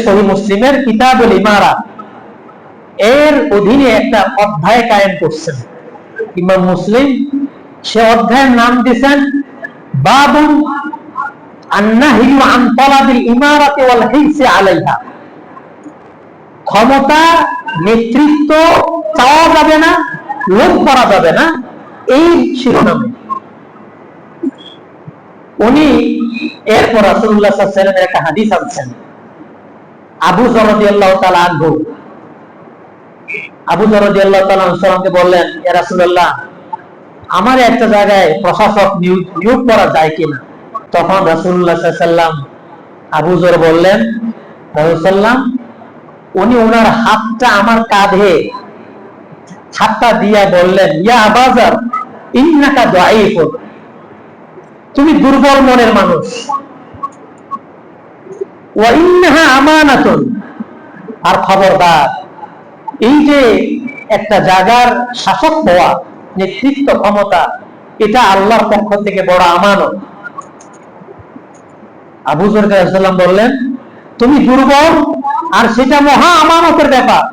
সহিহ মুসলিমের কিতাবুল ইমারা এর অধীনে একটা অধ্যায় কায়েম করছেন ইমাম মুসলিম। সে অধ্যায়ের নাম দিয়েছেন বাবুন আন-নাহয়ু আন তালাবিল ইমারাতি ওয়াল হিরসি আলাইহা। ক্ষমতা, নেতৃত্ব চাওয়া যাবে না, লোভ করা যাবে না, এই শিরোনামে উনি এরপর রাসূলুল্লাহ সাল্লাল্লাহু আলাইহি ওয়াসাল্লামের একটা হাদিস আনছেন। আবু যর রাদিয়াল্লাহু তাআলা আনহু, আবু যর রাদিয়াল্লাহু তাআলা আনহু বললেন, ইয়া রাসূলুল্লাহ, আমার একটা জায়গায় প্রশাসক নিয়োগ করা যায় কিনা? তখন রাসূলুল্লাহ সাল্লাল্লাহু আলাইহি ওয়াসাল্লাম আবু যর বললেন, রাসূলুল্লাহ, উনি ওনার হাতটা আমার কাঁধে হাতটা দিয়া বললেন, ইয়া আবু যর ইন্নাকা দাঈফুন, তুমি দুর্বল মনের মানুষ, ওয়া ইন্নাহা আমানাতুন, আর খবরদার, এই যে একটা জায়গার শাসক হওয়া, নেতৃত্ব ক্ষমতা, এটা আল্লাহর পক্ষ থেকে বড় আমানত। আবু যর রাদিয়াল্লাহু আনহু বললেন, তুমি দুর্বল, আর সেটা মহা আমানতের ব্যাপার।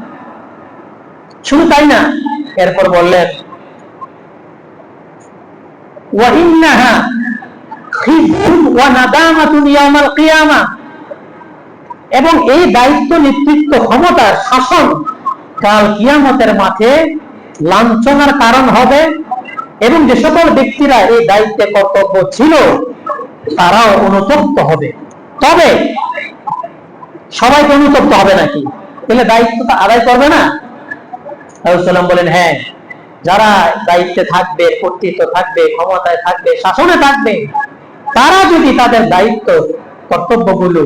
শুধু তাই না, এরপর বললেন, ওয়া ইন্নাহা খিজুন ওয়া নাদামাতুন ইয়াউমাল কিয়ামা, এবং এই দায়িত্ব, নেতৃত্ব, ক্ষমতার শাসন কাল কিয়ামতের মাঠে লাঞ্ছনার কারণ হবে, এবং যে সকল ব্যক্তিরা এই দায়িত্বে কর্তব্য ছিল তারাও অনুতপ্ত হবে। তবে সবাই অনুতপ্ত হবে নাকি? তাহলে দায়িত্বটা আদায় করবে না? রাসূলুল্লাহ বলেন, হ্যাঁ, যারা দায়িত্বে থাকবে, কর্তৃত্ব থাকবে, ক্ষমতায় থাকবে, শাসনে থাকবে, তারা যদি তাদের দায়িত্ব কর্তব্যগুলো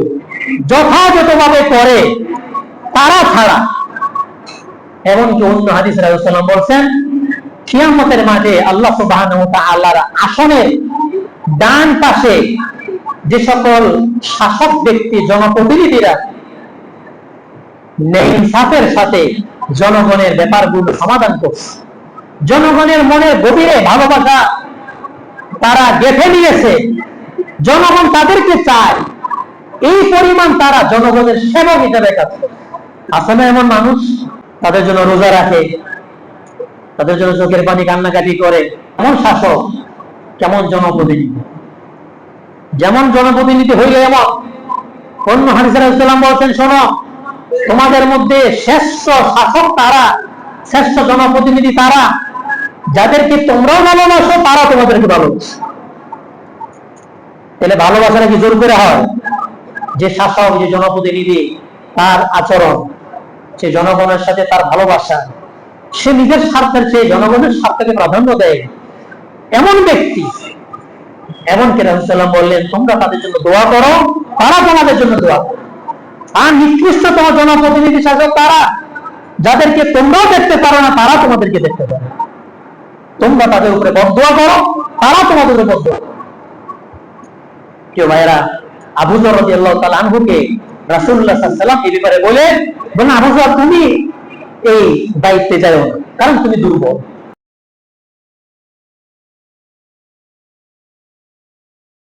যথাযথভাবে করে, তারা ছাড়া, এমনকি অন্য হাদিসে রাসূলুল্লাহ বলেন, কিয়ামতের মাঠে আল্লাহ সুবহানাহু ওয়া তাআলার আসনের ডান পাশে যে সকল শাসক ব্যক্তি, জনপ্রতিনিধিরা ন্যায় ইনসাফের সাথে জনগণের ব্যাপারগুলো সমাধান করছে, জনগণের মনের গভীরে ভালোবাসা তারা গেঁথে নিয়েছে, জনগণ তাদেরকে চায়, এই পরিমাণ তারা জনগণের সেবক হিসেবে কাজ করে। আছে না এমন মানুষ? তাদের জন্য রোজা রাখে, তাদের জন্য চোখের পানি কান্নাকাটি করে। এমন শাসক কেমন জনপ্রতিনিধি? যেমন জনপ্রতিনিধি হইলে এমন। অন্য হাদিসে রাসূলুল্লাহ বলেছেন, শোনো, তোমাদের মধ্যে শ্রেষ্ঠ শাসক তারা, শ্রেষ্ঠ জনপ্রতিনিধি তারা, যাদেরকে তোমরাও ভালোবাসো, তারা তোমাদেরকে ভালোবাসে। তাহলে ভালোবাসাটা কি জোর করে হয়? যে শাসক, যে জনপ্রতিনিধি, তার আচরণ, সে জনগণের সাথে তার ভালোবাসা, সে নিজের স্বার্থের চেয়ে জনগণের স্বার্থকে প্রাধান্য দেয়, এমন ব্যক্তি, এমনকি রাসূলুল্লাহ বললেন, তোমরা তাদের জন্য দোয়া করো, তারা তোমাদের জন্য দোয়া করো। আর নিকৃষ্টতম জনপ্রতিনিধি শাসক তারা, যাদেরকে তোমরাও দেখতে পারো না, তারা তোমাদেরকে দেখতে পারে। তোমরা তাদের উপরে বদদোয়া করো, তারা তোমাদের উপরে বদদোয়া করে। কেউ ভাইরা, আবু যর রাদিয়াল্লাহু তাআলা আনহুকে রাসূলুল্লাহ সাল্লাল্লাহু আলাইহি ওয়াসাল্লাম এই ব্যাপারে বলেন, আবু যর, তুমি এই দায়িত্বে যাও না, কারণ তুমি দুর্বল।